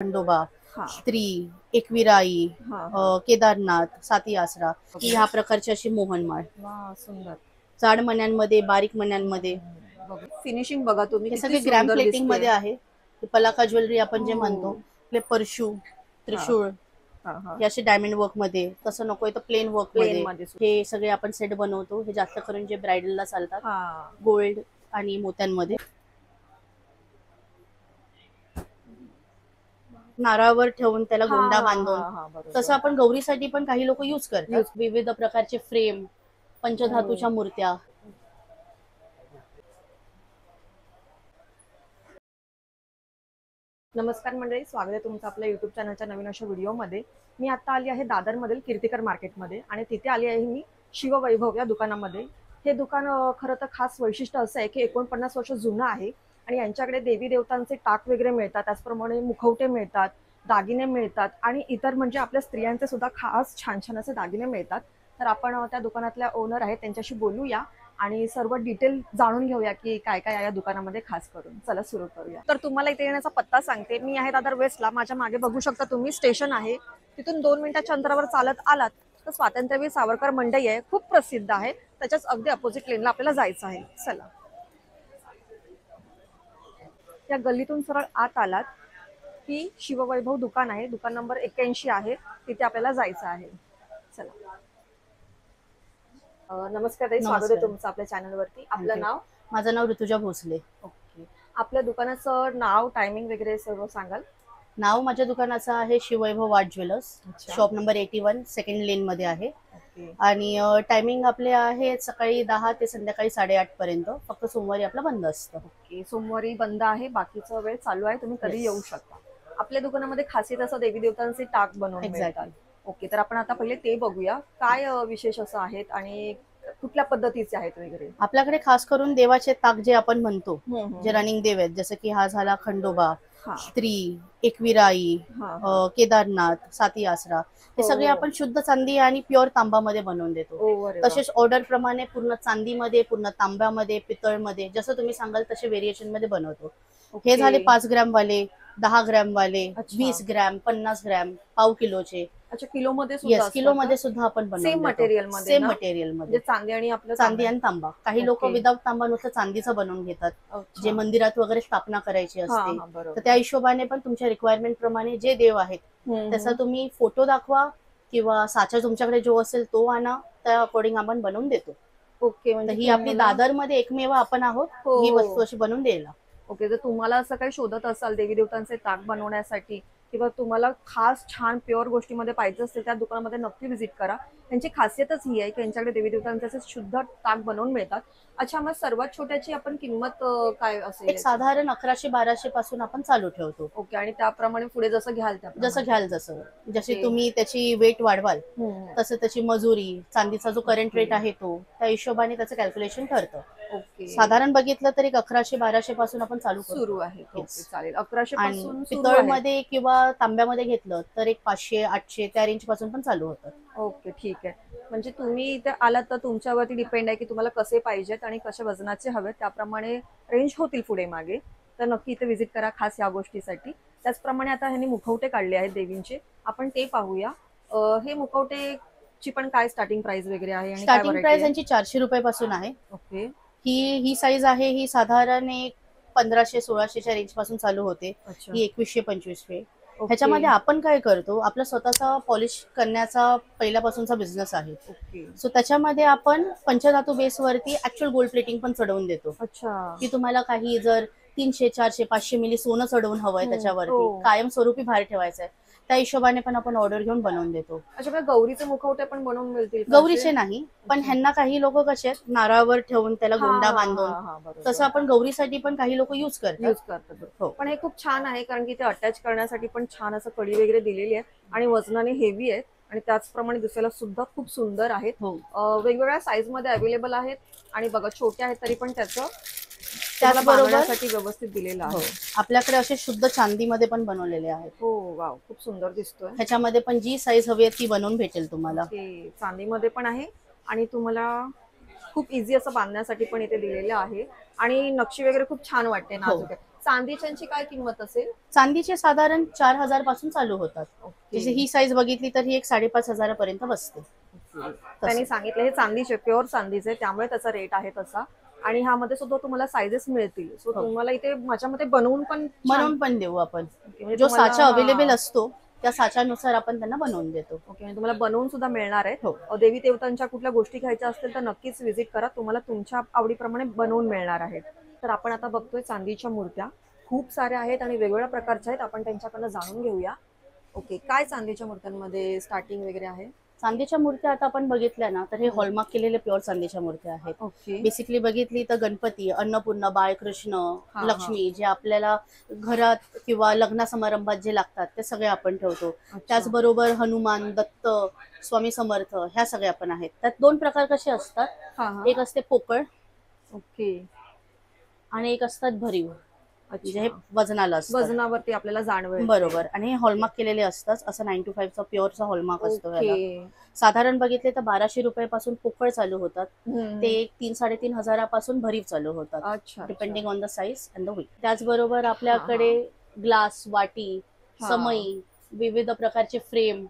खंडोबा, हा स्त्री, एकविराई, हा हा केदारनाथ, साती आसरा ही ह्या प्रकारची अशी मोहनमाळ वा सुंदर. जाड मण्यांमध्ये, बारीक मण्यांमध्ये फिनिशिंग बघा तुम्ही हे किती सगळे ग्रॅम सुंदर प्लेटिंग दिसते. मध्ये आहे. पलाका ज्वेलरी आपण जे म्हणतो, हो. आपले परशू, हा त्रिशूळ हा हा हे असे डायमंड वर्क मध्ये, तसं नकोय तर प्लेन वर्क प्लेन मध्ये मध्ये हे सगळे आपण सेट बनवतो. हे जास्त करून जे ब्रायडलला चालतात, हा गोल्ड आणि मोत्यांमध्ये. नारळावर ठेवून त्याला हा गोंडा हा हा बांधून, हा तसं बरोबर. आपण गौरीसाठी पण काही लोक यूज करतात. यूज. विविध प्रकारचे फ्रेम, हो. पंचधातूच्या मूर्त्या. नमस्कार मंडळी, स्वागत आहे तुमचं आपल्या युट्यूब चॅनलच्या नवीन अशा व्हिडिओमध्ये. मी आता आली आहे दादरमधील कीर्तिकर मार्केटमध्ये आणि तिथे आली आहे मी शिववैभव या दुकानामध्ये. हे दुकान खरं तर खास वैशिष्ट्य असं आहे की 49 वर्ष जुनं आहे आणि यांच्याकडे देवी देवतांचे टाक वगैरे मिळतात, त्याचप्रमाणे मुखवटे मिळतात, दागिने मिळतात आणि इतर म्हणजे आपल्या स्त्रियांचे सुद्धा खास छान छान असे दागिने मिळतात. तर आपण त्या दुकानातल्या ओनर आहेत त्यांच्याशी बोलूया आणि सर्व डिटेल जाणून घेऊया की काय काय आहे या दुकानामध्ये खास करून. चला सुरू करूया. तर तुम्हाला इथे येण्याचा पत्ता सांगते. मी आहे दादर वेस्टला. माझ्या मागे बघू शकता तुम्ही स्टेशन आहे, तिथून 2 मिनिटाच्या अंतरावर चालत आलात तर स्वातंत्र्यवीर सावरकर मंडई आहे, खूप प्रसिद्ध आहे. त्याच्याच अगदी अपोजिट लेनला आपल्याला जायचं आहे. चला, या गल्लीतून सरळ आत आलात की शिववैभव दुकान आहे, दुकान नंबर 81 आहे, तिथे आपल्याला जायचं आहे. चला. नमस्कार ताई, स्वागत आहे नमस्कार. तुमचं आपल्या चॅनलवरती. आपलं थँक्यू. नाव? माझं नाव ऋतुजा भोसले. ओके. आपल्या दुकानाचं नाव, टायमिंग वगैरे सर्व सांगाल? नाव माझ्या दुकानाचं आहे शिववैभव आर्ट ज्वेलर्स. अच्छा. शॉप नंबर 81 सेकंड लेन मध्ये आहे. ओके. आणि टायमिंग आपले आहे सकाळी 10 ते संध्याकाळी 8:30 पर्यंत. फक्त सोमवारी आपलं बंद असतं. ओके, सोमवारी बंद आहे, बाकीचा वेळ चालू आहे, तुम्ही कधी Yes. येऊ शकता. आपल्या दुकानामध्ये खासियत असं देवी देवतांचे टाक बनवून मिळतात. एक्झॅक्टली. ओके, तर आपण आता पहिले ते बघूया काय विशेष असं आहेत आणि कुठल्या पद्धतीचे आहेत वगैरे. आपल्याकडे खास करून देवाचे ताक जे आपण म्हणतो, जे हम्म. रनिंग देव आहेत, जसं की हा झाला खंडोबा, हा स्त्री, एकविराई, हा हा. केदारनाथ, साती आसरा हे हो सगळे हो. आपण शुद्ध चांदी आणि प्युअर तांबामध्ये बनवून देतो. ओ, अरे वा. तसेच ऑर्डर प्रमाणे पूर्ण चांदीमध्ये, पूर्ण तांब्यामध्ये, पितळमध्ये, जसं तुम्ही सांगाल तसे व्हेरिएशन मध्ये बनवतो. हे ओके. झाले 5 ग्रॅम वाले, 10 ग्रॅम वाले, अच्छा. 20 ग्रॅम, 50 ग्रॅम, पाव किलोचे. अच्छा, किलो मध्ये सुद्धा येस, किलो असतात मध्ये का? सुद्धा आपण बनवून सेम देतो. मटेरियल मध्ये सेम ना? मटेरियल मध्ये, म्हणजे चांदी आणि आपलं चांदी तांबा. आणि तांबा. काही लोक ओके. विदाउट तांबा नुसतं चांदीचं बनवून घेतात, जे अच्छा. मंदिरात वगैरे स्थापना करायची हा असते. हा तर बरोबर. त्या हिशोबाने पण तुमच्या रिक्वायरमेंट प्रमाणे जे देव आहेत त्याचा हम्म. तुम्ही फोटो दाखवा किंवा साचा तुमच्याकडे जो असेल तो आणा, त्या अकॉर्डिंग आपण बनवून देतो. ओके, तर म्हणजे ही आपली तुम्हाला. दादरमध्ये एकमेव आपण आहोत हो ही हो. वस्तू अशी बनवून द्यायला. ओके, जर तुम्हाला असं काही शोधत असाल देवी देवतांचे ताक बनवण्यासाठी किंवा तुम्हाला खास छान प्युअर गोष्टीमध्ये पाहिजे असेल, त्या दुकानामध्ये नक्की व्हिजिट करा. त्यांची खासियतच ही आहे की यांच्याकडे देवी देवतांचे असे शुद्ध ताक बनवून मिळतात. अच्छा, मग सर्वात छोट्याची आपण किंमत काय असेल एक याची? साधारण 1100-1200 पासून आपण चालू ठेवतो. ओके, आणि त्याप्रमाणे पुढे जसं घ्याल जसं त्याप्रमाणे. घ्याल तसं, जशी ओके. तुम्ही त्याची वेट वाढवाल हम्म. तसं त्याची मजुरी, चांदीचा जो करंट ओके. रेट आहे तो त्या हिशोबाने त्याचं कॅल्क्युलेशन ठरतं. ओके. साधारण बघितलं तर एक 1100-1200 पासून आपण चालू सुरू करतो. आहेत. Okay, yes. चालेल. 1100 आणि पासून सुरू आहेत. पितळमध्ये किंवा तांब्यामध्ये घेतलं तर एक 500-800 त्या रेंज पासून पण चालू होतं. ओके, ठीक आहे. म्हणजे तुम्ही इथे आलात तर तुमच्यावरती डिपेंड आहे की तुम्हाला कसे पाहिजेत आणि कशा वजनाचे हवेत, त्याप्रमाणे रेंज होतील पुढे मागे. तर नक्की इथे व्हिजिट करा खास या गोष्टीसाठी. त्याचप्रमाणे आता ह्यांनी मुखवटे काढले आहेत देवींचे, आपण ते पाहूया. हे मुखवटेची पण काय स्टार्टिंग प्राइस वगैरे आहे आणि काय स्टार्टिंग व्हरायटी प्राइस आहे? यांची 400 रुपये पासून आहे. ओके. ही साईज आहे, ही साधारण एक 1500-1600च्या रेंज पासून चालू होते. अच्छा. ही 2100-2500. ओके. ह्याच्यामध्ये आपण काय करतो, आपला स्वतःचा पॉलिश करण्याचा पहिल्यापासूनचा बिझनेस आहे. ओके. सो त्याच्यामध्ये आपण पंचधातू बेसवरती ऍक्च्युअल गोल्ड प्लेटिंग पण चढवून देतो. अच्छा. की तुम्हाला काही जर 300, 400, 500 मिली सोनं चढवून हवंय त्याच्यावरती, हो. कायमस्वरूपी बाहेर ठेवायचंय, त्या हिशोबाने पण आपण ऑर्डर घेऊन बनवून देतो. अच्छा, मग गौरीचे मुखवटे पण बनवून मिळतील का गौरीचे असे? नाही, पण अच्छा. ह्यांना काही लोक कसे आहेत नारळावर ठेवून त्याला हा गोंडा हा बांधून, हा हा बरोबर. तसं आपण गौरीसाठी पण काही लोक यूज करतात. यूज करतात. हो. पण हे खूप छान आहे कारण की ते अटॅच करण्यासाठी पण छान असं कडी वगैरे दिलेली आहे आणि वजनाने हेवी आहेत आणि त्याचप्रमाणे दिसायला सुद्धा खूप सुंदर आहेत. हो. वेगवेगळ्या साईज मध्ये अवेलेबल आहेत आणि बघा छोटे आहेत तरी पण त्याचं त्याचबरोबर बांधण्यासाठी व्यवस्थित दिलेलं हो, आहे. आपल्याकडे असे शुद्ध चांदीमध्ये पण बनवलेले आहेत. हो, वाव, खूप सुंदर दिसतोय. ह्याच्यामध्ये पण जी साईज हवी आहे ती बनवून भेटेल तुम्हाला. ओके, चांदीमध्ये पण आहे आणि तुम्हाला खूप इझी असं बांधण्यासाठी पण इथे दिलेलं आहे आणि नक्षी वगैरे खूप छान वाटते, नाजूक आहे. चांदीच्यांची काय किंमत असेल? चांदीचे साधारण 4,000 पासून चालू होतात. ओके. जशी ही साईज बघितली तर ही एक 5,500 पर्यंत बसते. त्यांनी सांगितलं हे चांदीचे, प्युअर चांदीचे, त्यामुळे त्याचा रेट आहे तसा. आणि ह्यामध्ये सुद्धा तुम्हाला साईजेस मिळतील. सो हो. तुम्हाला इथे माझ्या मते बनवून पण बनवून पण देऊ आपण. म्हणजे जो तुम्हाला- साचा अवेलेबल असतो त्या साच्यानुसार आपण त्यांना बनवून देतो. ओके, म्हणजे तुम्हाला बनवून सुद्धा मिळणार आहे. हो. देवी देवतांच्या कुठल्या गोष्टी घ्यायच्या असतील तर नक्कीच व्हिजिट करा, तुम्हाला तुमच्या आवडीप्रमाणे बनवून मिळणार आहेत. तर आपण आता बघतोय चांदीच्या मूर्त्या खूप साऱ्या आहेत आणि वेगवेगळ्या प्रकारच्या आहेत. आपण त्यांच्याकडनं जाणून घेऊया. ओके, काय चांदीच्या मूर्त्यांमध्ये स्टार्टिंग वगैरे आहे? चांदीच्या मूर्त्या आता आपण बघितल्या ना तर हे हॉलमार्क केलेले प्युअर चांदीच्या मूर्त्या आहेत. ओके. बेसिकली बघितली तर गणपती, अन्नपूर्णा, बाळकृष्ण, हा. लक्ष्मी जे आपल्याला घरात किंवा लग्न समारंभात जे लागतात ते सगळे आपण ठेवतो. अच्छा. त्याचबरोबर हनुमान, दत्त, स्वामी समर्थ ह्या सगळ्या पण आहेत. त्यात 2 प्रकार कसे असतात, हा हा. एक असते पोकळ ओके. आणि एक असतात भरीव, म्हणजे हे अच्छा. वजनाला असतात. वजनावरती आपल्याला जाणवेल. बरोबर. आणि हे हॉलमार्क केलेले असतात. असं 9 to 5 चा प्युअरचा हॉलमार्क असतो याला. ओके. साधारण बघितले तर 1,200 रुपयापासून पोकळ चालू होतात हम्म. ते 3-3.5 हजारापासून भरीव चालू होतात, अच्छा. Depending on the size and the weight. त्याचबरोबर आपल्याकडे ग्लास, वाटी, हा. समई, विविध प्रकारचे फ्रेम,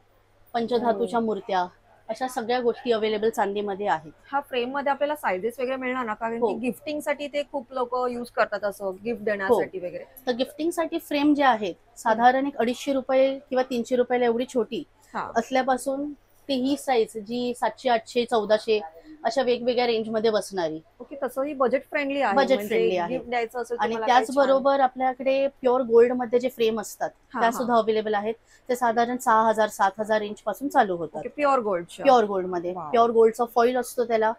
पंचधातूच्या मूर्त्या अशा सगळ्या गोष्टी अवेलेबल चांदीमध्ये आहेत. हा फ्रेम मध्ये आपल्याला सायझेस वगैरे मिळणार ना, कारण हो. की गिफ्टिंग साठी ते खूप लोक युज करतात, असं गिफ्ट देण्यासाठी वगैरे. तर गिफ्टिंगसाठी फ्रेम जे आहेत साधारण एक 250 रुपये किंवा 300 रुपयाला एवढी छोटी हा. असल्यापासून ते ही साईज जी 700, 800, 1400 अशा वेगवेगळ्या रेंजमध्ये बसणारी. ओके, तसंही बजेट फ्रेंडली आहे. बजेट म्हणजे फ्रेंडली आहे. गिफ्ट द्यायचं असेल आणि तुम्हाला काही त्याचबरोबर आपल्याकडे प्युअर गोल्ड मध्ये जे फ्रेम असतात हा, त्या हा. सुद्धा अवेलेबल आहेत. ते साधारण 6,000, 7,000 रेंज पासून चालू होतात. छान. Pure gold. प्युअर गोल्ड मध्ये Wow. प्युअर गोल्डचा फॉईल असतो, त्याला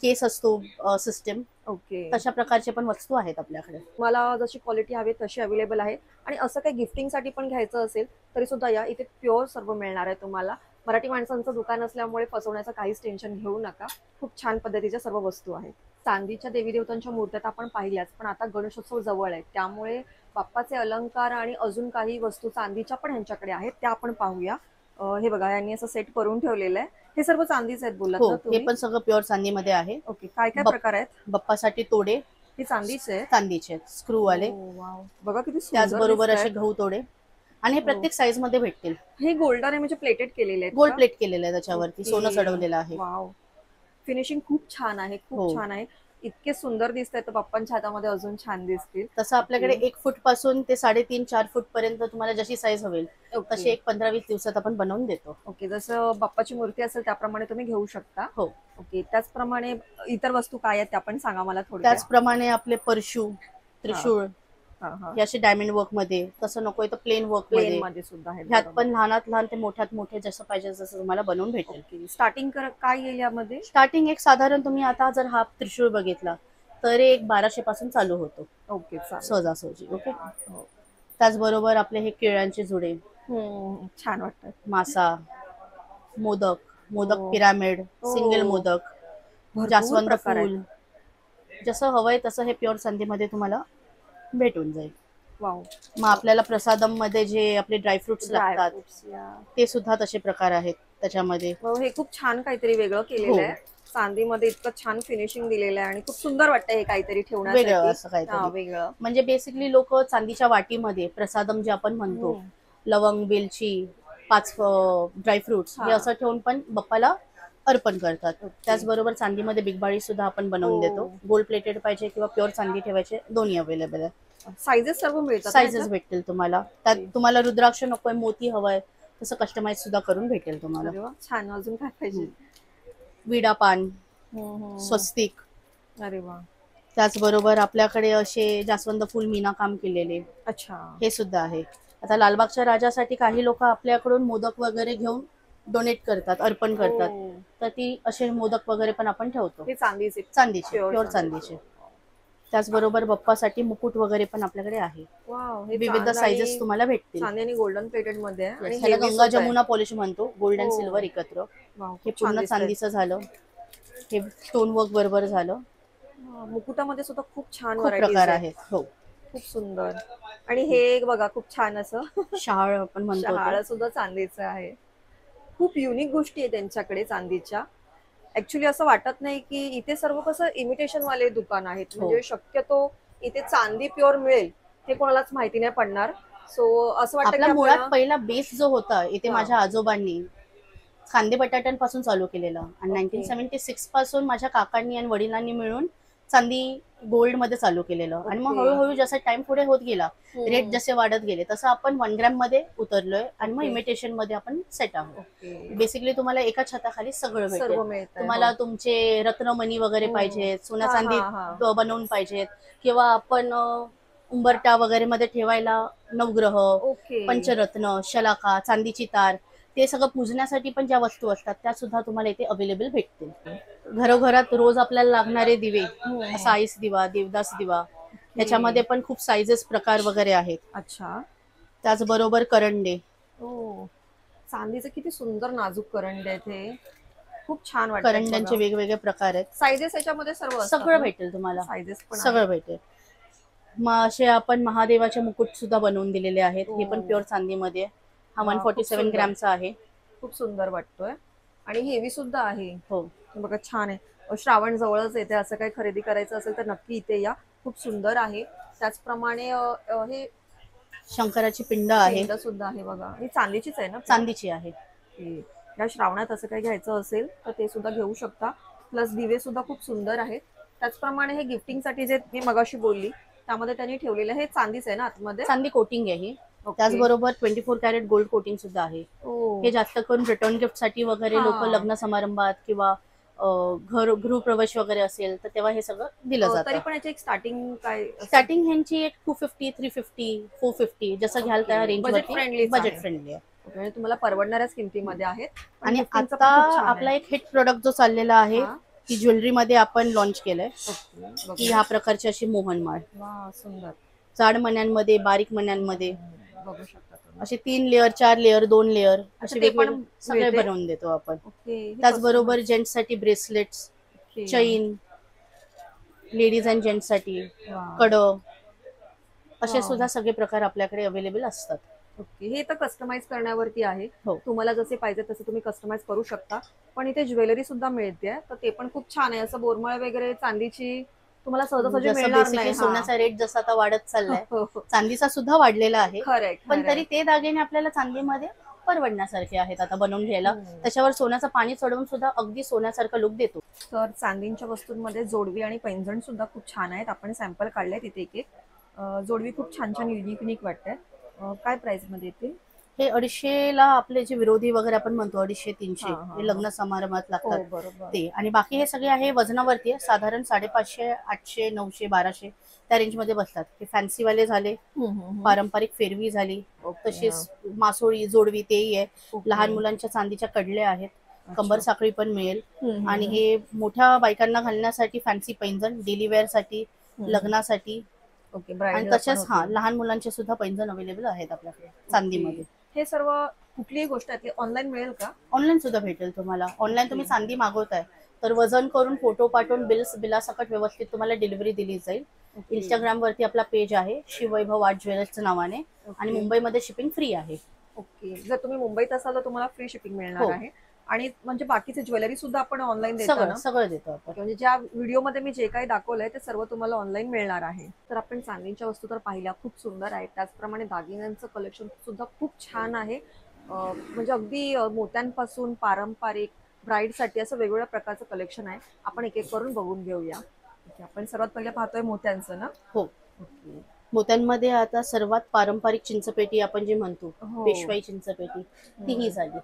केस असतो सिस्टम. ओके. तशा प्रकारचे पण वस्तू आहेत आपल्याकडे. मला जशी क्वालिटी हवी तशी अवेलेबल आहे. आणि असं काही गिफ्टिंग साठी पण घ्यायचं असेल तरी सुद्धा या इथे प्युअर सर्व मिळणार आहे तुम्हाला. मराठी माणसांचं दुकान असल्यामुळे फसवण्याचं काहीच टेन्शन घेऊ नका. खूप छान पद्धतीच्या सर्व वस्तू आहेत. चांदीच्या देवी देवतांच्या मूर्त्या तर आपण पाहिल्याच, पण आता गणेशोत्सव जवळ आहे त्यामुळे बाप्पाचे अलंकार आणि अजून काही वस्तू चांदीच्या पण ह्यांच्याकडे आहेत, त्या आपण पाहूया. हे बघा, यांनी असं सेट करून ठेवलेलं आहे. हे सर्व चांदीच आहेत बोलत हो, ना हे तुम्ही? पण सगळं प्युअर चांदीमध्ये आहे. ओके, काय काय बप- प्रकार आहेत? बाप्पासाठी तोडे हे चांदीचे आहेत. चांदीचे स्क्रू वाले, ओ, वाव. बघा किती सुंदर त्याचबरोबर दिसतायत. असे गहू तोडे, आणि हे हो. प्रत्येक साईज मध्ये भेटतील. हे गोल्डन आहे म्हणजे प्लेटेड केलेले आहेत गोल्ड का? प्लेट केलेलं आहे, त्याच्यावरती ओके. सोनं चढवलेलं आहे. वाव. फिनिशिंग खूप छान आहे, खूप हो. छान आहे. इतके सुंदर दिसत आहेत, बाप्पांच्या हातामध्ये अजून छान दिसतील. तसं आपल्याकडे 1 फूट पासून ते 3.5-4 फूट पर्यंत तुम्हाला जशी साईज हवी ओके. तशी 15-20 दिवसात आपण बनवून देतो. ओके, जसं बाप्पाची मूर्ती असेल त्याप्रमाणे तुम्ही घेऊ शकता. हो. ओके, त्याचप्रमाणे इतर वस्तू काय आहेत त्या पण सांगा मला थोड्या. त्याचप्रमाणे आपले परशू, त्रिशूळ हे असे डायमंड वर्क मध्ये, तसं नकोय तर प्लेन वर्क प्लेन मध्ये, मध्ये सुद्धा आहेत. ह्यात पण लहानात लहान ते मोठ्यात मोठे जसं पाहिजे तसं तुम्हाला बनवून भेटेल. ओके, स्टार्टिंग काय येईल यामध्ये? स्टार्टिंग एक साधारण तुम्ही आता जर हा त्रिशूळ बघितला तर एक 1200 पासून चालू होतो ओके, चालेल. सहजासहजी. ओके. हो. त्याचबरोबर आपले हे केळ्यांचे जुडे, छान वाटतं. मासा, मोदक, हो. पिरामिड, हो. सिंगल मोदक, भरपूर जास्वंद प्रकार आहेत. फूल, जसं हवंय तसं हे प्युअर चांदीमध्ये तुम्हाला भेटून जाईल. वाव. मग आपल्याला प्रसादम मध्ये जे आपले ड्रायफ्रुट्स लागतात Dry fruits, या. ते सुद्धा तसे प्रकार आहेत त्याच्यामध्ये. हो, हे खूप छान काहीतरी वेगळं केलेलं हो. आहे. चांदीमध्ये इतकं छान फिनिशिंग दिलेलं आहे आणि खूप सुंदर वाटतं हे काहीतरी वेगळं ठेवण्यासाठी. असं काहीतरी. हा, वेगळं. म्हणजे बेसिकली लोक चांदीच्या वाटीमध्ये प्रसादम जे आपण म्हणतो, लवंग, वेलची, 5 ड्रायफ्रुट्स हे हा. असं ठेवून पण बाप्पाला अर्पण करतात. त्याचबरोबर चांदीमध्ये बिगबाळी सुद्धा आपण बनवून हो. देतो. गोल्ड प्लेटेड पाहिजे किंवा प्युअर चांदी ठेवायचे, दोन्ही अवेलेबल आहे. साईजेस सर्व मिळतात ना साईजेस याच्यात? भेटतील तुम्हाला. त्यात तुम्हाला रुद्राक्ष नकोय, मोती हवाय, तसं कस्टमाइज सुद्धा करून भेटेल तुम्हाला. अरे वा, छान. अजून काय पाहिजे? विडा पान, हम्म. स्वस्तिक, अरे वा. त्याचबरोबर आपल्याकडे असे जास्वंद फुल मीना काम केलेले अच्छा. हे सुद्धा आहे. आता लालबागच्या राजासाठी काही लोक आपल्याकडून मोदक वगैरे घेऊन डोनेट करतात, अर्पण करतात. हो. तर ती असे मोदक वगैरे पण आपण ठेवतो, हे चांदीचे. चांदीचे, Pure प्युअर चांदीचे. चांदीचे. त्याचबरोबर बाप्पासाठी मुकुट वगैरे पण आपल्याकडे आहे. वाव, हे विविध चांद साईजेस आणि- तुम्हाला भेटतील. चांदी आणि गोल्डन प्लेटेड मध्ये आहे आणि ह्याला heavy गंगा सुद्धा आहे. जमुना पॉलिश म्हणतो, गोल्ड अँड हो. सिल्वर एकत्र. वाव, हे खूप छान पूर्ण दिसतंय. चांदीचं झालं, हे स्टोन वर्क बरोबर झालं. हा, मुकुटामध्ये सुद्धा खूप छान खूप व्हरायटीज प्रकार आहेत. आहेत. हो. खूप सुंदर. आणि हे एक बघा, खूप छान असं शहाळ आपण म्हणतो शहाळ ते. सुद्धा चांदीचं आहे. खूप युनिक गोष्टी आहेत त्यांच्याकडे चांदीच्या. ऍक्च्युली असं वाटत नाही की इथे सर्व कसं इमिटेशन वाले दुकान आहेत, हो. म्हणजे शक्यतो इथे चांदी प्युअर मिळेल हे कोणालाच माहिती नाही पडणार. सो असं वाटतं आपला की मुळात आपल्याला पहिला बेस जो होता इथे हा. माझ्या आजोबांनी कांदे बटाट्यांपासून चालू केलेलं आणि ओके 1976 पासून माझ्या काकांनी आणि वडिलांनी मिळून चांदी गोल्ड मध्ये चालू केलेलं आणि मग ओके. हळूहळू जसा टाइम पुढे होत गेला, रेट हम्म. जसे वाढत गेले तसं आपण 1 ग्रॅम मध्ये उतरलोय आणि मग ओके. इमिटेशन मध्ये आपण सेट आहोत. ओके. बेसिकली तुम्हाला एका छताखाली सगळं भेटेल. सर्व मिळत आहे, हो. तुम्हाला तुमचे रत्नमणी वगैरे हम्म. पाहिजेत, सोन्या हा चांदी हा हा. बनवून पाहिजेत किंवा आपण उंबरटा वगैरे मध्ये ठेवायला नवग्रह, ओके. पंचरत्न, शलाका, चांदीची तार, ते सगळं पूजण्यासाठी पण ज्या वस्तू असतात त्या सुद्धा तुम्हाला इथे अवेलेबल भेटतील. घरोघरात रोज आपल्याला लागणारे दिवे, हम्म. साईस दिवा, देवदास दिवा, ओके. ह्याच्यामध्ये पण खूप साईजेस प्रकार वगैरे आहेत. अच्छा. त्याचबरोबर करंडे, ओ, चांदीचे किती सुंदर नाजूक करंडे आहेत हे. खूप छान वाटतात करंड्यांचे बघा. वेगवेगळे प्रकार आहेत. साईजेस याच्यामध्ये सर्व असतात सगळं ना? भेटेल तुम्हाला, साईजेस पण सगळं आहेत. भेटेल. मग असे आपण महादेवाचे मुकुट सुद्धा बनवून दिलेले आहेत. हे पण ओ. प्युअर चांदीमध्ये. हा वा, खूप 147 सुंदर. ग्रॅमचा आहे. खूप सुंदर वाटतोय आणि हेवी सुद्धा आहे. हो. बघा छान आहे. श्रावण जवळच येते, असं काही खरेदी करायचं असेल तर नक्की इथे या. खूप सुंदर आहे. त्याचप्रमाणे हे शंकराची पिंड आहे, पेंड सुद्धा आहे बघा. ही चांदीचीच आहे ना? चांदीची आहे. ओके. या श्रावणात असं काही घ्यायचं असेल तर ते सुद्धा घेऊ शकता. प्लस दिवे सुद्धा खूप सुंदर आहेत. त्याचप्रमाणे हे गिफ्टिंगसाठी जे मी मगाशी बोलली त्यामध्ये त्यांनी ठेवलेलं हे चांदीच आहे ना आतमध्ये? चांदी कोटिंग आहे ही. ओके. त्याचबरोबर 24 कॅरेट गोल्ड कोटिंग सुद्धा आहे. ओ. हे जास्त करून रिटर्न गिफ्ट साठी वगैरे हा. लोक लग्न समारंभात किंवा गृहप्रवेश वगैरे असेल तर तेव्हा हे सगळं दिलं तरी जातं. पण याची एक स्टार्टिंग काय असेल? स्टार्टिंग ह्यांची एक 250, 350, 450 जसं घ्याल त्या रेंज बजेट वरती फ्रेंडली बजेट फ्रेंडली आहे. म्हणजे तुम्हाला परवडणाऱ्याच किमतीमध्ये आहेत. पण आणि गिफ्टिंगचं आता पण खूप छान आपला आहे. एक हिट प्रोडक्ट जो चाललेला आहे हा. की ज्वेलरी मध्ये आपण लॉन्च केलंय ओके. की बघूया. ह्या प्रकारची अशी मोहनमाळ, वा, सुंदर. जाड मण्यांमध्ये, बारीक मण्यांमध्ये बघू शकता तुम्ही. असे 3 लेअर, 4 लेअर, 2 लेअर असे ते पण वेगवेगळे सगळे मिळते? बनवून देतो आपण. ओके. हे त्याचबरोबर कसं? जेंट्स साठी bracelets, okay. Chain, ladies and gents साठी वा. कडं, असे वाव. सुद्धा सगळे प्रकार आपल्याकडे अवेलेबल असतात. ओके. हे तर कस्टमाइज करण्यावरती आहे. हो. तुम्हाला जसे पाहिजे तसे तुम्ही कस्टमाइज करू शकता. पण इथे ज्वेलरी सुद्धा मिळते, तर ते पण खूप छान आहे. असं बोरमळ वगैरे चांदीची तुम्हाला सहजासहजी जसं मिळणार बेसिकली नाही. हा. सोन्याचा रेट जसा आता वाढत चाललाय, हो, हो. चांदीचा सुद्धा वाढलेला आहे. खरंय, पण खरंय. तरी ते दागिने आपल्याला चांदीमध्ये परवडण्यासारखे आहेत आता बनवून घ्यायला. हम्म. त्याच्यावर सोन्याचं पाणी चढवून सुद्धा अगदी सोन्यासारखं लुक देतो. तर चांदीच्या वस्तूंमध्ये जोडवी आणि पैंजण सुद्धा खूप छान आहेत. आपण सॅम्पल काढले तिथे एक एक. जोडवी खूप छान छान युनिक युनिक वाटते. काय प्राइस मध्ये येतील? हे 250ला आपले जे विरोधी वगैरे आपण म्हणतो 250-300 हा, हा, हे लग्न समारंभात हो, लागतात बरोबर. ते. आणि बाकी हे सगळे आहे वजनावरती आहे. साधारण 550, 800, 900, 1200 त्या रेंज मध्ये बसतात. हे फॅन्सी वाले झाले, पारंपरिक फेरवी झाली, ओके, तशीच मासोळी जोडवी तेही आहे. ओके. लहान मुलांच्या चांदीच्या कडल्या आहेत, अच्छा. कंबर साखळी पण मिळेल. हम्म, आणि हे मोठ्या बायकांना घालण्यासाठी फॅन्सी पैंजण, डेली वेअर साठी, हम्म. लग्नासाठी. ओके. आणि ब्राइडल तसेच हा लहान मुलांचे सुद्धा पैंजण अवेलेबल आहेत आपल्याकडे चांदीमध्ये. हे सर्व कुठलीही गोष्ट आहे ऑनलाईन मिळेल का? ऑनलाईन सुद्धा भेटेल तुम्हाला. ऑनलाईन तुम्ही चांदी मागवताय तर वजन करून फोटो पाठवून बिलासकट व्यवस्थित तुम्हाला डिलिव्हरी दिली जाईल. ओके. इंस्टाग्राम वरती आपला पेज आहे शिववैभव आर्ट ज्वेलर्सच्या नावाने. आणि ओके. मुंबईमध्ये शिपिंग फ्री आहे. ओके. जर तुम्ही मुंबईत असाल तर तुम्हाला फ्री शिपिंग मिळणार हो. आहे. आणि म्हणजे बाकीचे ज्वेलरी सुद्धा आपण ऑनलाईन देतो सगळं ना? सगळं देतो आपण. म्हणजे ज्या व्हिडिओमध्ये मी जे काही दाखवलंय ते सर्व तुम्हाला ऑनलाईन मिळणार आहे. तर आपण चांदीच्या वस्तू तर पाहिल्या, खूप सुंदर आहेत. त्याचप्रमाणे दागिन्यांचं कलेक्शन सुद्धा खूप छान आहे. म्हणजे अगदी मोत्यांपासून पारंपरिक, ब्राईडसाठी असं वेगवेगळ्या प्रकारचं कलेक्शन आहे. आपण एक एक करून बघून घेऊया. ओके. आपण सर्वात पहिले पाहतोय मोत्यांचं ना? हो. ओके. मोत्यांमध्ये आता सर्वात पारंपरिक चिंचपेटी आपण जे म्हणतो, हो. पेशवाई चिंचपेटी, ती ही झाली.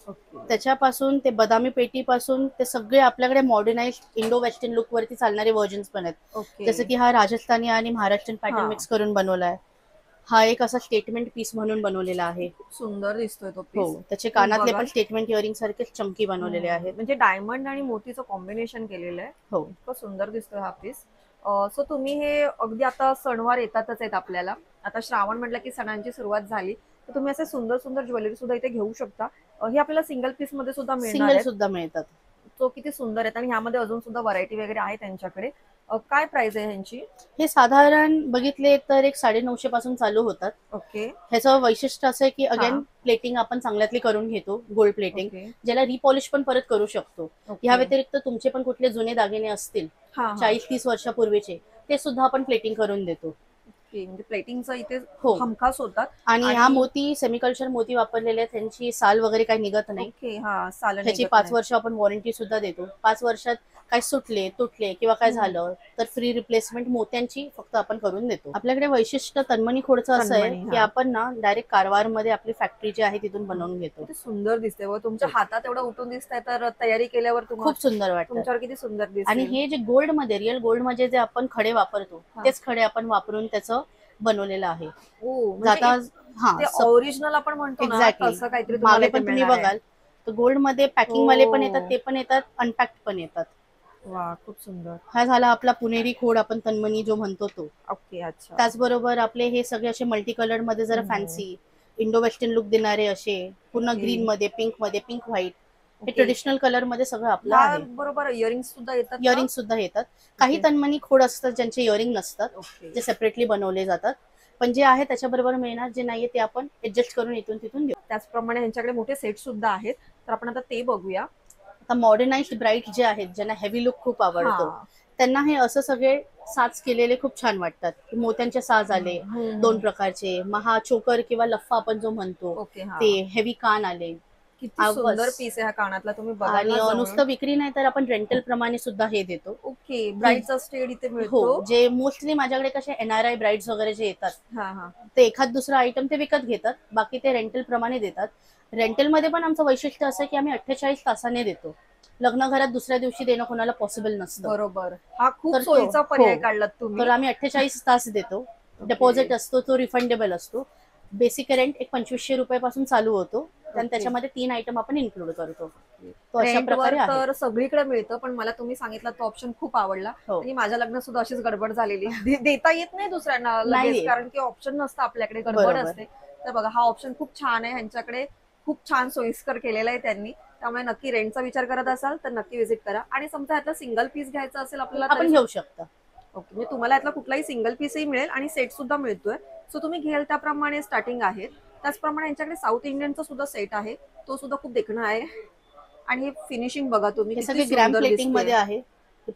ओके. त्याच्यापासून ते बदामी पेटीपासून ते सगळे आपल्याकडे मॉडर्नाइज इंडो वेस्टर्न लुक वरती चालणारे व्हर्जन्स पण आहेत. ओके. जसं की हा राजस्थानी आणि महाराष्ट्रीयन पॅटर्न हा. मिक्स करून बनवलाय. हा एक असा स्टेटमेंट पीस म्हणून बनवलेला आहे. खूप सुंदर दिसतोय तो हो. पीस. त्याचे कानातले बघा. पण स्टेटमेंट इयरिंग सारखे चमकी बनवलेले आहेत. म्हणजे डायमंड आणि मोतीचं कॉम्बिनेशन केलेलं आहे. हो. इतकं सुंदर दिसतोय हा पीस. सो तुम्ही हे अगदी आता सणवार येतातच आहेत आपल्याला. आता श्रावण म्हटलं की सणांची सुरुवात झाली, तर तुम्ही असे सुंदर सुंदर ज्वेलरी सुद्धा इथे घेऊ शकता. हे आपल्याला सिंगल पीस मध्ये सुद्धा मिळणार सिंगल आहे. सुद्धा मिळतात. तो किती सुंदर आहेत आणि ह्यामध्ये अजून सुद्धा व्हरायटी वगैरे आहे त्यांच्याकडे. काय प्राइस आहे ह्यांची? हे साधारण बघितले तर एक 950 पासून चालू होतात. ओके. ह्याचं वैशिष्ट्य असं आहे की हा. अगेन प्लेटिंग आपण चांगल्यातली करून घेतो, गोल्ड प्लेटिंग, ओके. ज्याला रिपॉलिश पण परत करू शकतो. ओके. ह्या व्यतिरिक्त तुमचे पण कुठले जुने दागिने असतील हा हा. 40-30 वर्षापूर्वीचे, ते सुद्धा आपण प्लेटिंग करून देतो. ओके, म्हणजे प्लेटिंगचा इथे हो. हमखास होतात. आणि ह्या मोती सेमिकल्चर मोती वापरलेले आहेत, त्यांची साल वगैरे काही निघत नाही. ओके. हा, साल ह्याची निघत 5 नाही. वर्ष आपण वॉरंटी सुद्धा देतो. 5 वर्षात काय सुटले, तुटले किंवा काय झालं तर फ्री रिप्लेसमेंट मोत्यांची फक्त आपण करून देतो. आपल्याकडे वैशिष्ट्य तन्मणी खोडचं असं आहे तन्मणी, की हा. आपण ना डायरेक्ट कारवारमध्ये आपली फॅक्टरी जी आहे तिथून बनवून घेतो. किती सुंदर दिसते व तुमच्या हो. हातात एवढं उठून दिसतंय, तर तयारी केल्यावर खूप सुंदर वाटतं. तुमच्यावर किती सुंदर आणि दिसेल. हे जे गोल्ड मध्ये, रिअल गोल्ड मध्ये जे आपण खडे वापरतो हा. तेच खडे आपण वापरून त्याचं बनवलेलं आहे. ओ, जाता म्हणजे ते ओरिजिनल आपण म्हणतो ना, एक्झॅक्टली. तसं काहीतरी तुम्हाला मागे इथे पण तुम्ही मिळणार आहे. बघाल तर गोल्ड मध्ये पॅकिंग वाले पण येतात, हो. ते पण येतात, अनपॅक्ड पण येतात. वा, खूप सुंदर. हा झाला आपला पुणेरी खोड, आपण तन्मणी जो म्हणतो तो. ओके. अच्छा. त्याचबरोबर आपले हे सगळे असे मल्टी कलर मध्ये जरा फॅन्सी इंडो वेस्टर्न लुक देणारे असे, पूर्ण ओके. ग्रीन मध्ये, पिंक व्हाईट, हे ओके. ट्रेडिशनल कलर मध्ये सगळं आपलं ह्या आहे. बरोबर इयरिंग सुद्धा येतात का? इयरिंग सुद्धा येतात. काही ओके. तन्मणी खोड असतात ज्यांचे इयरिंग नसतात, ओके. जे सेपरेटली बनवले जातात. पण जे आहे त्याच्याबरोबर मिळणार, जे नाहीये ते आपण ऍडजस्ट करून इथून तिथून देऊ. त्याचप्रमाणे ह्यांच्याकडे मोठे सेट सुद्धा आहेत, तर आपण आता ते बघूया. आता मॉडर्नाइज्ड ब्राईट जे आहेत, ज्यांना हेवी लुक खूप आवडतो, हा. त्यांना हे असं सगळे साज केलेले खूप छान वाटतात. मोत्यांचे साज आले 2 प्रकारचे, मग हा चोकर किंवा लफ्फा आपण जो म्हणतो ओके. हा. ते, हेवी कान आले. किती बस. सुंदर पीस आहे हा कानातला, तुम्ही बघाल आणि ना जवळून. नुसतं विक्री नाही तर आपण रेंटल प्रमाणे सुद्धा हे देतो. ओके. ब्राईडचा स्टेड इथे हो, मिळतो. जे मोस्टली माझ्याकडे कसे NRI ब्राईड्स वगैरे जे येतात, हा हा. ते एखाद दुसरा आयटम ते विकत घेतात, बाकी ते रेंटल प्रमाणे देतात. रेंटल मध्ये पण आमचं वैशिष्ट्य असं की आम्ही 48 तासाने देतो. लग्न घरात दुसऱ्या दिवशी देणं कोणाला पॉसिबल नसतं. बरोबर. हा खूप तर सोयीचा पर्याय हो. काढलात तर तुम्ही. आम्ही 48 तास देतो. डिपॉझिट असतो तो रिफंडेबल असतो. बेसिक रेंट एक 2500 रुपयापासून चालू होतो, आणि त्याच्यामध्ये 3 आयटम आपण इन्क्लूड करतो. तो अशा रेंटवर प्रकारे आहे. तर सगळीकडे मिळतं, पण मला तुम्ही सांगितला तो ऑप्शन खूप आवडला. हो. आणि माझ्या लग्नात सुद्धा अशीच गडबड झालेली. देता येत नाही दुसऱ्यांना नाही लगेच, येत. कारण की ऑप्शन नसतं आपल्याकडे, गडबड बरोबर. असते. तर बघा, हा ऑप्शन खूप छान आहे ह्यांच्याकडे, खूप छान सोयीस्कर केलेला आहे त्यांनी. त्यामुळे नक्की रेंटचा विचार करत असाल तर नक्की व्हिजिट करा. आणि समजा ह्यातला सिंगल पीस घ्यायचा असेल आपल्याला, आपण घेऊ शकता. ओके, म्हणजे तुम्हाला यातला कुठलाही सिंगल पीसही मिळेल आणि सेट सुद्धा मिळतोय. सो तुम्ही घेल त्याप्रमाणे स्टार्टिंग आहेत. त्याचप्रमाणे यांच्याकडे साऊथ इंडियनचा सुद्धा सेट आहे, तो सुद्धा खूप देखणं आहे. आणि फिनिशिंग बघा तुम्ही, हे किती सगळे ग्रॅम सुंदर प्लेटिंग दिसते. मध्ये आहे.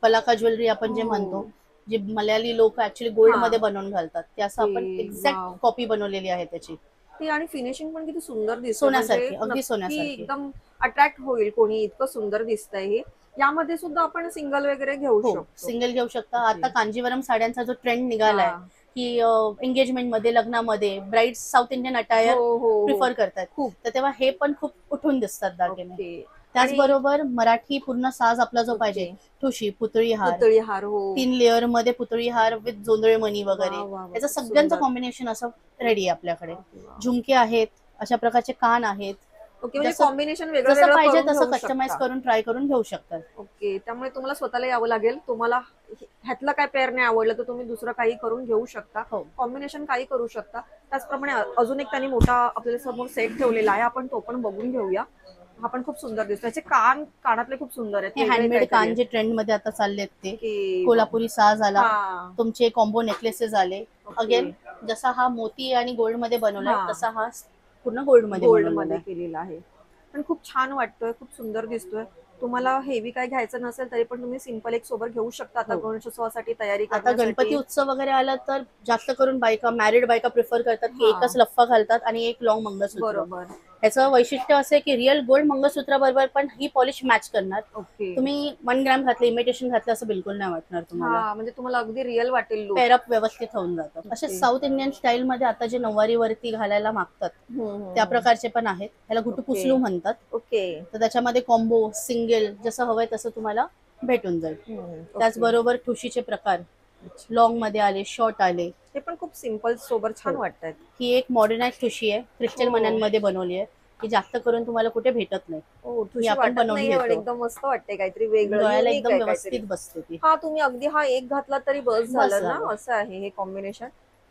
पलाका ज्वेलरी आपण जे हो. म्हणतो, जे मल्याळी लोक ऍक्च्युली गोल्ड हा. मध्ये बनवून घालतात, ते असं आपण ते, एक्झॅक्ट वाव. कॉपी बनवलेली आहे त्याची. ती आणि फिनिशिंग पण किती सुंदर दिसते, सोन्यासारखी, म्हणजे अगदी नक्की सोन्यासारखी. एकदम अट्रॅक्ट होईल कोणी, इतकं सुंदर दिसतंय हे. यामध्ये सुद्धा आपण सिंगल वगैरे घेऊ हो, शकतो. सिंगल घेऊ शकता. ओके. आता कांजीवरम साड्यांचा जो ट्रेंड निघालाय हा. की एंगेजमेंट मध्ये, लग्नामध्ये ब्राईड्स साऊथ इंडियन अटायर हो हो प्रिफर करतात, खूप. तर तेव्हा हे पण खूप उठून दिसतात दागिने. ओके. त्याचबरोबर मराठी पूर्ण साज आपला जो पाहिजे, ठुशी, पुतळी हार, पुतळी हार. हो. 3 लेअर मध्ये पुतळी हार विथ जोंधळे मणी वगैरे, वा, वा, वा, याचं खूप सगळ्यांचं सुंदर. कॉम्बिनेशन असं रेडी आहे आपल्याकडे. ओके, वा. झुमके आहेत, अशा प्रकारचे कान आहेत. ओके, म्हणजे जसं कॉम्बिनेशन वेगळं जसं वेगळं पाहिजे करून तसं घेऊ कस्टमाइज शकता. करून ट्राय करून घेऊ शकतात. ओके, त्यामुळे तुम्हाला स्वतःला यावं लागेल. तुम्हाला ह्यातलं काय पेअर नाही आवडलं तर तुम्ही दुसरं काही करून घेऊ शकता, हो. कॉम्बिनेशन काही करू शकता. त्याचप्रमाणे अजून एक त्यांनी मोठा आपल्या समोर सेट ठेवलेला आहे, आपण तो पण बघून घेऊया. हा पण खूप सुंदर दिसतो. त्याचे कानातले खूप सुंदर आहेत, हे वेगळे हँडमेड काहीतरी कान आहेत. जे ट्रेंड मध्ये आता चाललेत, ते ओके, कोल्हापुरी साज आला, हा. तुमचे कॉम्बो नेकलेसेस आले. ओके. अगेन जसा हा मोती आणि गोल्ड मध्ये बनवलाय, हा. तसा हा पूर्ण गोल्ड मध्ये गोल्ड बनवलेला मध्ये आहे. केलेला आहे. पण खूप छान वाटतोय, खूप सुंदर दिसतोय. तुम्हाला हेवी काय घ्यायचं नसेल तरी पण तुम्ही सिंपल एक सोबत घेऊ शकता. आता हो. गणेशोत्सवासाठी तयारी आता गणपती करण्यासाठी. उत्सव वगैरे आला तर जास्त करून बायका, मॅरिड बायका प्रिफर करतात की हा. एकच लफ्फा घालतात आणि एक लॉंग मंगळसूत्र. बरोबर. याचं वैशिष्ट्य असं आहे की रिअल गोल्ड मंगळसूत्र बरोबर पण ही पॉलिश मॅच करणार. ओके. तुम्ही 1 ग्रॅम घातलं, इमिटेशन घातलं असं बिलकुल नाही वाटणार तुम्हाला. हा, म्हणजे तुम्हाला अगदी रिअल वाटेल लुक. पेअरअप व्यवस्थित होऊन जातं. असे साऊथ इंडियन स्टाईल मध्ये आता जे नऊवारीवरती घालायला मागतात त्या प्रकारचे पण आहेत. त्याला गुटू ओके. पुसलू म्हणतात. ओके. तर त्याच्यामध्ये कॉम्बो, सिंगल जसं हवंय तसं तुम्हाला भेटून जाईल. ओके. त्याचबरोबर ठुशीचे प्रकार लॉंग मध्ये आले, शॉर्ट आले. ते पण खूप सिंपल सोबर छान हो. वाटतात. ही एक मॉडर्नाइज ठुशी आहे, क्रिस्टल हो. मण्यांमध्ये बनवली आहे, की जास्त करून तुम्हाला कुठे भेटत नाही. हो, ही ठुशी आपण वाटत बनवून नाहीये, पण घेतो. एकदम मस्त वाटते, काहीतरी वेगळं, गळ्याला युनिक एकदम आहे काहीतरी. व्यवस्थित बसते ती. हा, तुम्ही अगदी हा एक घातला तरी बस बस झालं ना, झालं. असं आहे हे कॉम्बिनेशन.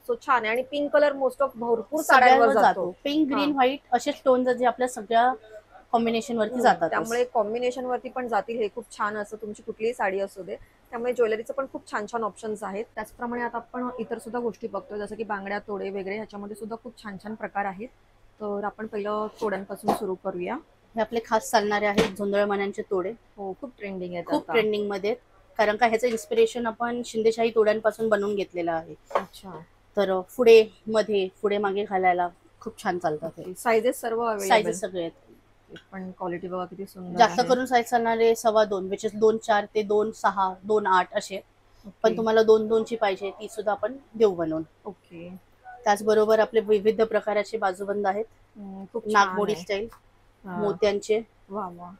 सो छान आहे. आणि पिंक कलर मोस्ट ऑफ भरपूर सगळ्यांवर साड्यांवर जातो. जातो. पिंक, हा. ग्रीन, व्हाईट असे स्टोन्स जे आपल्या सगळ्या कॉम्बिनेशन वरती जातात. त्यामुळे कॉम्बिनेशन वरती पण जातील. हे खूप छान असं तुमची कुठलीही साडी असू दे. त्यामुळे ज्वेलरीचं पण खूप छान छान ऑप्शन्स आहेत. त्याचप्रमाणे आता आपण इतर सुद्धा गोष्टी बघतोय, जसं की बांगड्या, तोडे वगैरे ह्याच्यामध्ये सुद्धा खूप छान छान प्रकार आहेत. तर आपण पहिलं तोड्यांपासून सुरू करूया. हे आपले खास चालणारे आहेत झुंजळ मण्यांचे तोडे. हो, खूप ट्रेंडिंग आहेत खूप आता. ट्रेंडिंग मध्ये आहेत. कारण का ह्याचं इन्स्पिरेशन आपण शिंदेशाही तोड्यांपासून बनवून घेतलेलं आहे. अच्छा. तर पुढे मागे घालायला खूप छान चालतात. हे साईजेस सर्व अवेलेबल. साईजेस सगळे आहेत. पण क्वालिटी बघा किती सुंदर जास्त आहे. करून साईज चालणारे 2.25 विच इज 2.4 ते 2.6 2.8 असे. पण ओके. तुम्हाला 2.2 ची पाहिजे ती सुद्धा आपण देऊ बनवून. ओके. त्याचबरोबर आपले विविध प्रकाराचे बाजूबंद आहेत. खूप छान नागमोडी आहे. स्टाईल हा. मोत्यांचे वा वा.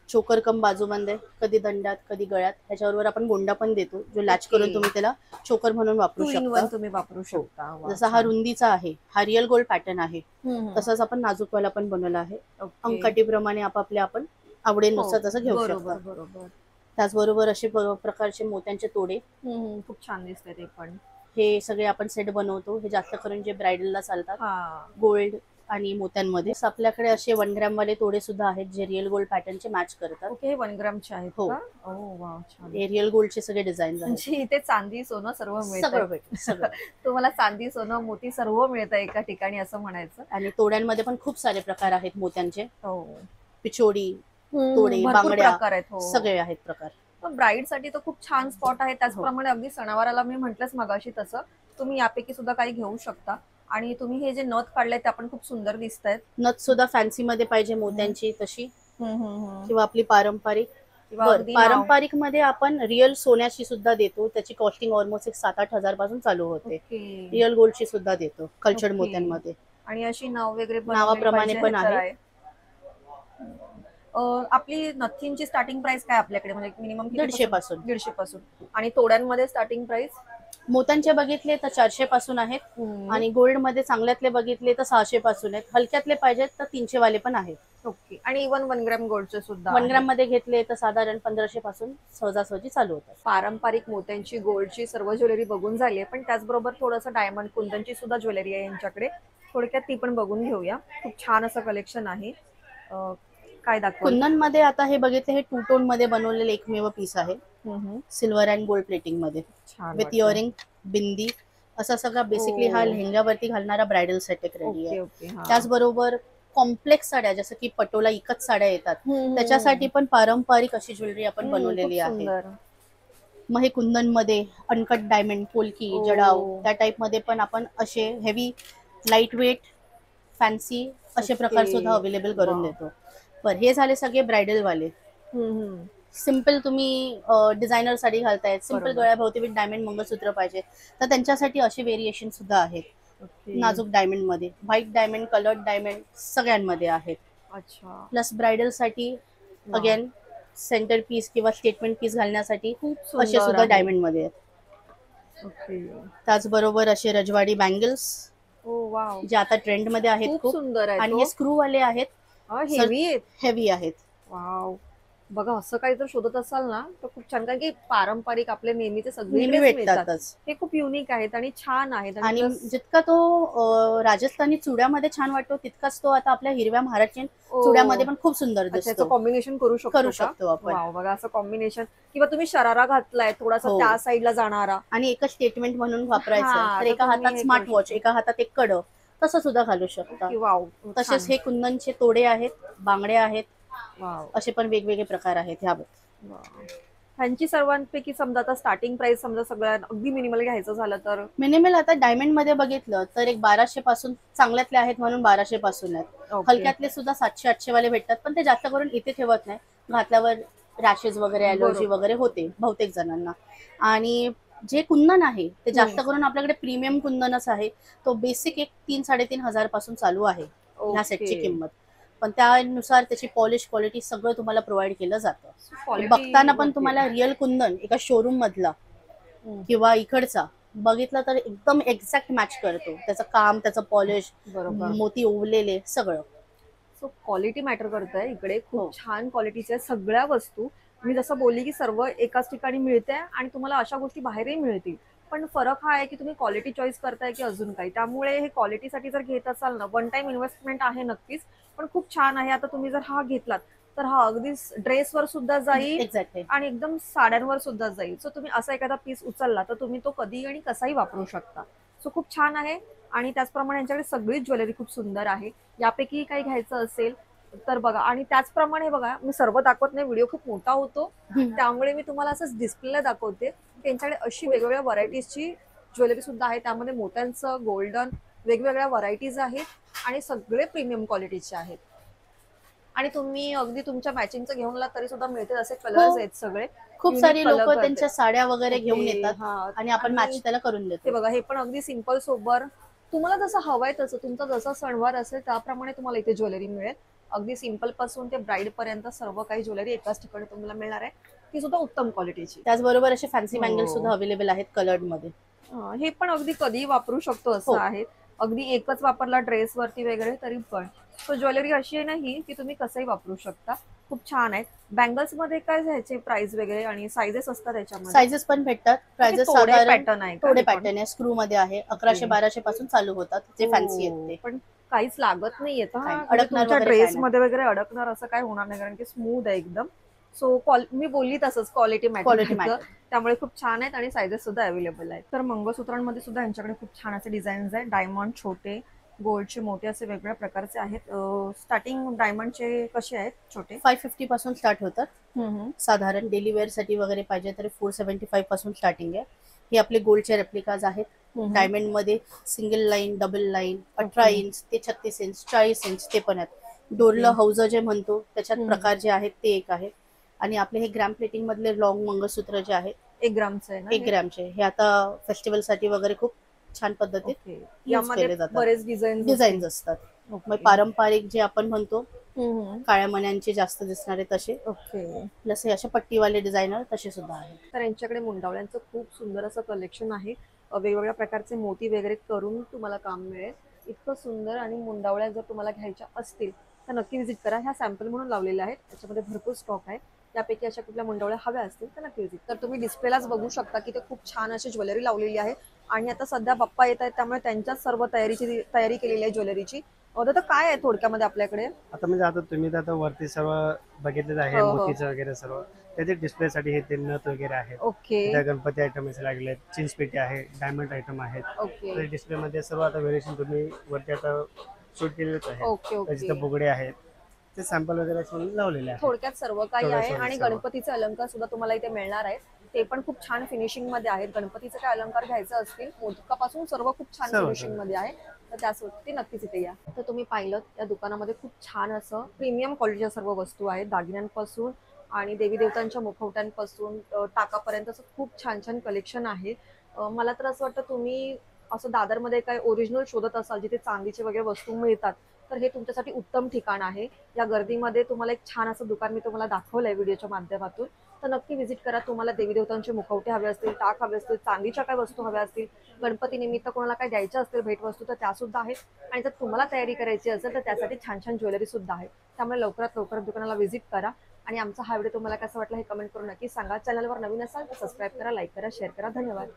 चोकर कम बाजूबंद आहे. कधी दंडात कधी गळ्यात. ह्याच्याबरोबर आपण गोंडा पण देतो जो लॅच ओके. करून तुम्ही त्याला चोकर म्हणून वापरू 2 in शकता. 1 तुम्ही वापरू शकता. वा, जसा हा छान. रुंदीचा आहे, हा रिअल गोल्ड पॅटर्न आहे. हम्म. तसाच आपण नाजूकवाला पण बनवला आहे. ओके. अंगकाठीप्रमाणे आपापल्या आपण आवडीनुसार हो, तसं घेऊ बरोबर शकता. बरोबर. त्याचबरोबर असे प्रकारचे मोत्यांचे तोडे, खूप छान दिसतंय ते पण. हे सगळे आपण सेट बनवतो. हे जास्त करून जे ब्रायडलला चालतात हा. गोल्ड आणि मोत्यांमध्ये. आपल्याकडे असे 1 ग्रॅम वाले तोडे सुद्धा आहेत जे रिअल गोल्ड पॅटर्नचे मॅच करतात. ओके. 1 ग्रामचे आहेत हो. का? ओ वा, छान. हे रिअल गोल्डचे सगळे डिझाईन आहेत. म्हणजे इथे चांदी सोनं सर्व सगळं मिळतं. भेटतं सगळं. तुम्हाला चांदी सोनं मोती सर्व मिळतं एका ठिकाणी असं म्हणायचं. आणि तोड्यांमध्ये पण खूप सारे प्रकार आहेत मोत्यांचे. हो. पिछोडी, तोडे, भरपूर बांगड्या प्रकार आहेत. हो. सगळे आहेत प्रकार. ब्राईड साठी तर खूप छान स्पॉट आहे. त्याचप्रमाणे अगदी सणावाराला मी म्हटलंच मगाशी तसं तुम्ही यापैकी सुद्धा काही घेऊ शकता. आणि तुम्ही हे जे नथ काढले ते आपण खूप सुंदर दिसत आहेत. नथ सुद्धा फॅन्सी मध्ये पाहिजे मोत्यांची तशी किंवा किंवा आपली पारंपरिक. अगदी पारंपरिक मध्ये आपण रिअल सोन्याची सुद्धा देतो. त्याची कॉस्टिंग ऑलमोस्ट 7-8 हजार पासून चालू होते. रिअल गोल्डची सुद्धा देतो कल्चर्ड ओके. मोत्यांमध्ये. आणि अशी नाव वगैरे नावाप्रमाणे पण आहे. आपली नथींची स्टार्टिंग प्राइस काय आपल्याकडे, म्हणजे मिनिमम 150 पासून. 150 पासून. आणि तोड्यांमध्ये स्टार्टिंग प्राइस मोत्यांचे बघितले तर 400 पासून आहेत. आणि गोल्ड मध्ये चांगल्यातले बघितले तर 600 पासून आहेत. हलक्यातले पाहिजेत तर 300 वाले पण आहेत. ओके. आणि इव्हन 1 ग्रॅम गोल्डचे सुद्धा 1 ग्रॅम मध्ये घेतले तर साधारण 1500 पासून सहजासहजी चालू होतात. पारंपरिक मोत्यांची गोल्डची सर्व ज्वेलरी बघून झाली आहे, पण त्याचबरोबर थोडंसं डायमंड कुंदनची सुद्धा ज्वेलरी आहे यांच्याकडे. थोडक्यात ती पण बघून घेऊया. खूप छान असं कलेक्शन आहे. काय दाखवा? कुंदन मध्ये आता हे बघितले, हे 2 टोन मध्ये बनवलेले एकमेव पीस आहे. सिल्वर अँड गोल्ड प्लेटिंग मध्ये विथ इयरिंग, बिंदी असा सगळा बेसिकली हा लेहंग्यावरती घालणारा ब्रायडल सेट एक रेडी आहे. त्याचबरोबर कॉम्प्लेक्स साड्या जसं की पटोला इकत साड्या येतात त्याच्यासाठी पण पारंपरिक अशी ज्वेलरी आपण बनवलेली आहे. मग हे कुंदन मध्ये अनकट डायमंड, पोलकी, जडाव त्या टाइप मध्ये पण आपण असे हेवी, लाईट वेट, फॅन्सी असे प्रकार सुद्धा अवेलेबल करून देतो. पण हे झाले सगळे ब्रायडल वाले. सिंपल तुम्ही डिझायनर साडी घालतायत, सिंपल गळ्याभोवती विथ डायमंड मंगळसूत्र पाहिजे तर त्यांच्यासाठी असे व्हेरिएशन सुद्धा आहेत. नाजूक डायमंड मध्ये, व्हाईट डायमंड, कलर्ड डायमंड सगळ्यांमध्ये आहेत. प्लस ब्रायडल साठी अगेन सेंटर पीस किंवा स्टेटमेंट पीस घालण्यासाठी असे सुद्धा डायमंड मध्ये आहेत. त्याचबरोबर असे रजवाडी बँगल्स जे आता ट्रेंड मध्ये आहेत खूप सुंदर. आणि हे स्क्रू वाले आहेत, हेवी आहेत. वाव, बघा असं काही जर शोधत असाल ना तर खूप छान, कारण की पारंपरिक आपले नेहमीचे सगळे भेटतातच. हे खूप युनिक आहेत आणि छान आहेत. आणि जितका तो राजस्थानी चुड्यामध्ये छान वाटतो तितकाच तो आता आपल्या हिरव्या महाराष्ट्रीयन चुड्यामध्ये पण खूप सुंदर दिसतो. कॉम्बिनेशन करू शकतो आपण. बघा असं कॉम्बिनेशन, किंवा तुम्ही शरारा घातलाय थोडासा त्या साईडला जाणारा आणि एकच स्टेटमेंट म्हणून वापरायचं तर एका हातात स्मार्ट वॉच, एका हातात एक कड, तसं सुद्धा घालू शकता. तसेच हे कुंदनचे तोडे आहेत, बांगड्या आहेत, असे पण वेगवेगळे प्रकार आहेत. ह्यांची सर्वांपैकी समजा आता स्टार्टिंग प्राइस समजा सगळ्यात अगदी मिनिमल घ्यायचं झालं तर मिनिमल आता डायमंड मध्ये बघितलं तर एक 1200 पासून चांगल्यातले आहेत म्हणून 1200 पासून आहेत. हलक्यातले सुद्धा 700-800 वाले भेटतात, पण ते जास्त करून इथे ठेवत नाही, घातल्यावर रॅशेस वगैरे, अलर्जी वगैरे होते बहुतेक जणांना. आणि जे कुंदन आहे ते जास्त करून आपल्याकडे प्रीमियम कुंदनच आहे. तो बेसिक एक 3-3.5 हजार पासून चालू आहे ह्या सेटची किंमत. पण त्यानुसार त्याची पॉलिश, क्वालिटी सगळं तुम्हाला प्रोव्हाइड केलं जातं. बघताना पण तुम्हाला रिअल कुंदन एका शोरूम मधला किंवा इकडचा बघितलं तर एकदम एक्झॅक्ट मॅच करतो. त्याचं काम, त्याचं पॉलिश, मोती ओवलेले सगळं. सो क्वालिटी मॅटर करतंय इकडे. खूप छान क्वालिटीच्या सगळ्या वस्तू मी जसं बोलली की सर्व एकाच ठिकाणी मिळते आणि तुम्हाला अशा गोष्टी बाहेरही मिळतील. पण फरक हा आहे की तुम्ही क्वालिटी चॉईस करताय की अजून काही. त्यामुळे हे क्वालिटीसाठी जर घेत असाल ना, वन टाइम इन्व्हेस्टमेंट आहे नक्कीच, पण खूप छान आहे. आता तुम्ही जर हा घेतलात तर हा अगदी ड्रेसवर सुद्धा जाईल एक्झॅक्टली. आणि एकदम साड्यांवर सुद्धा जाईल. सो तुम्ही असा एखादा पीस उचलला तर तुम्ही तो कधी आणि कसाही वापरू शकता. सो खूप छान आहे. आणि त्याचप्रमाणे यांच्याकडे सगळीच ज्वेलरी खूप सुंदर आहे. यापैकी काही घ्यायचं असेल तर बघा. आणि त्याचप्रमाणे बघा, मी सर्व दाखवत नाही, व्हिडिओ खूप मोठा होतो, त्यामुळे मी तुम्हाला असंच डिस्प्लेला दाखवते. त्यांच्याकडे अशी वेगवेगळ्या व्हरायटीजची ज्वेलरी सुद्धा आहे. त्यामध्ये मोत्यांचं, गोल्डन, वेगवेगळ्या व्हरायटीज आहेत आणि सगळे प्रीमियम क्वालिटीचे आहेत. आणि तुम्ही अगदी तुमच्या मॅचिंगचं घेऊन आला तरी सुद्धा मिळते. असे कलर्स आहेत सगळे, खूप युनिक सारी लोक कलर त्यांच्या साड्या वगैरे घेऊन ओके, येतात हा. आणि आपण मॅच त्याला करून हे देतो. बघा, हे पण अगदी सिंपल सोबर, तुम्हाला जसं हवंय तसं, तुमचा जसा सणवार असेल त्याप्रमाणे तुम्हाला इथे ज्वेलरी मिळेल. अगदी सिंपल पासून ते ब्राईड पर्यंत सर्व काही ज्वेलरी एकाच ठिकाणी तुम्हाला मिळणार आहे, ती सुद्धा उत्तम क्वालिटीची. त्याचबरोबर असे फॅन्सी बँगल हो. सुद्धा अवेलेबल आहेत कलर्ड मध्ये. हे पण अगदी कधीही वापरू शकतो असं हो. आहे. अगदी एकच वापरला ड्रेसवरती वगैरे तरी पण. सो ज्वेलरी अशी आहे नाही की तुम्ही कसंही वापरू शकता. खूप छान आहे. बँगल्स मध्ये काय ह्याचे प्राइस वगैरे आणि साइजेस असतात त्याच्यामध्ये? साइजेस पण भेटतात. प्राइजेस थोडे साधारण पॅटर्न आहे का थोडे हे पण? पॅटर्न आहे, स्क्रू मध्ये आहे, 1100-1200 पासून चालू होतात, जे फॅन्सी आहेत ते. पण काहीच लागत नाहीये काय नाही, म्हणजे अडकणार तुमच्या वगैरे काय ड्रेस नाही. मध्ये वगैरे अडकणार असं काय होणार नाही, कारण की स्मूथ आहे एकदम. सो मी बोलली तसंच क्वालिटी क्वालिटी मॅटर, मॅटर. त्यामुळे खूप छान आहेत आणि सायझेस सुद्धा अवेलेबल आहेत. तर मंगळसूत्रांमध्ये सुद्धा यांच्याकडे खूप छान असे डिझाईन्स आहेत. डायमंड छोटे, गोल्डचे मोठे, असे वेगवेगळ्या प्रकारचे आहेत. स्टार्टिंग डायमंडचे कसे आहेत छोटे? 550 पासून स्टार्ट होतात. साधारण डेली वेअर साठी वगैरे पाहिजे तर 475 पासून स्टार्टिंग आहे. हे आपले गोल्डचे रेप्लिकाज आहेत. डायमंड मध्ये single line, double line, 18 inch ते 36 इंच, 40 इंच ते पण आहेत. डोरलं हौज जे म्हणतो त्याच्यात प्रकार जे आहेत ते एक आहे. आणि आपले हे ग्रॅम प्लेटिंग मधले लॉंग मंगळसूत्र जे आहेत 1 ग्रामचं आहे ना 1 ग्रॅमचे, हे आता फेस्टिवल साठी वगैरे खूप छान पद्धतीत यूज यामध्ये केले जातात. बरेच डिझाईन्स असतात. मग पारंपरिक जे आपण म्हणतो काळ्या मण्यांचे जास्त दिसणारे तसे, ओके. प्लस हे असे पट्टीवाले डिझायनर तसे सुद्धा आहेत. तर यांच्याकडे मुंडावळ्यांचं खूप सुंदर असं कलेक्शन आहे. वेगवेगळ्या प्रकारचे मोती वगैरे करून तुम्हाला काम मिळेल. इतकं सुंदर. आणि मुंडावळ्या जर तुम्हाला घ्यायच्या असतील तर नक्की विजिट करा. ह्या सॅम्पल म्हणून लावलेल्या आहेत, त्याच्यामध्ये भरपूर स्टॉक आहे. त्यापैकी अशा कुठल्या मुंडावळ्या हव्या असतील तर नक्की विजिट. तर तुम्ही डिस्प्लेलाच बघू शकता की ते खूप छान अशी ज्वेलरी लावलेली आहे. आणि आता सध्या बाप्पा येत आहेत, त्यामुळे त्यांच्याच सर्व तयारी केलेली आहे ज्वेलरीची. तर काय आहे थोडक्यामध्ये आपल्याकडे? आता म्हणजे आता तुम्ही तर आता वरती सर्व बघितलेलं आहे, मोतीचं वगैरे सर्व त्याचे डिस्प्लेसाठी हे ते नथ वगैरे आहेत. ओके. त्या गणपती आयटम असे लागले, चिंचपेटी आहे, डायमंड आयटम आहेत. ओके. तर डिस्प्ले मध्ये सर्व आता व्हेरिएशन तुम्ही वरती आता शूट केलेलेच आहे. Okay okay. त्याचे बुगडे आहेत, ते सॅम्पल वगैरे असे लावलेले आहेत. थोडक्यात सर्व काही आहे. थोडं आणि सर्व. गणपतीचे अलंकार सुद्धा तुम्हाला इथे मिळणार आहेत. ते पण खूप छान फिनिशिंग मध्ये आहेत. गणपतीचे काय अलंकार घ्यायचं असतील, मोदकापासून सर्व खूप छान सर्व. फिनिशिंग मध्ये आहे. तर त्यासाठी नक्कीच इथे या. तर तुम्ही पाहिलं या दुकानामध्ये खूप छान असं प्रीमियम क्वालिटीच्या सर्व वस्तू आहेत. दागिन्यांपासून आणि देवी देवतांच्या मुखवट्यांपासून टाकापर्यंत खूप छान छान कलेक्शन आहे. मला तर असं वाटतं तुम्ही असं दादरमध्ये काय ओरिजिनल शोधत असाल जिथे चांदीचे वगैरे वस्तू मिळतात, तर हे तुमच्यासाठी उत्तम ठिकाण आहे. या गर्दीमध्ये तुम्हाला एक छान असं दुकान मी तुम्हाला दाखवलंय व्हिडिओच्या माध्यमातून. तर नक्की व्हिजिट करा. तुम्हाला देवी देवतांचे मुखवटे हवे असतील, टाक हवे असतील, चांदीच्या काय वस्तू हव्या असतील, गणपती निमित्त कोणाला काय द्यायच्या असतील भेटवस्तू, तर त्या सुद्धा आहेत. आणि जर तुम्हाला तयारी करायची असेल तर त्यासाठी छान छान ज्वेलरी सुद्धा आहे. त्यामुळे लवकरात लवकर दुकानाला व्हिजिट करा. आणि आमचा हा व्हिडिओ तुम्हाला कसा वाटला हे कमेंट करून नक्की सांगा. चॅनलवर नवीन असाल तर सबस्क्राईब करा, लाईक करा, शेअर करा. धन्यवाद.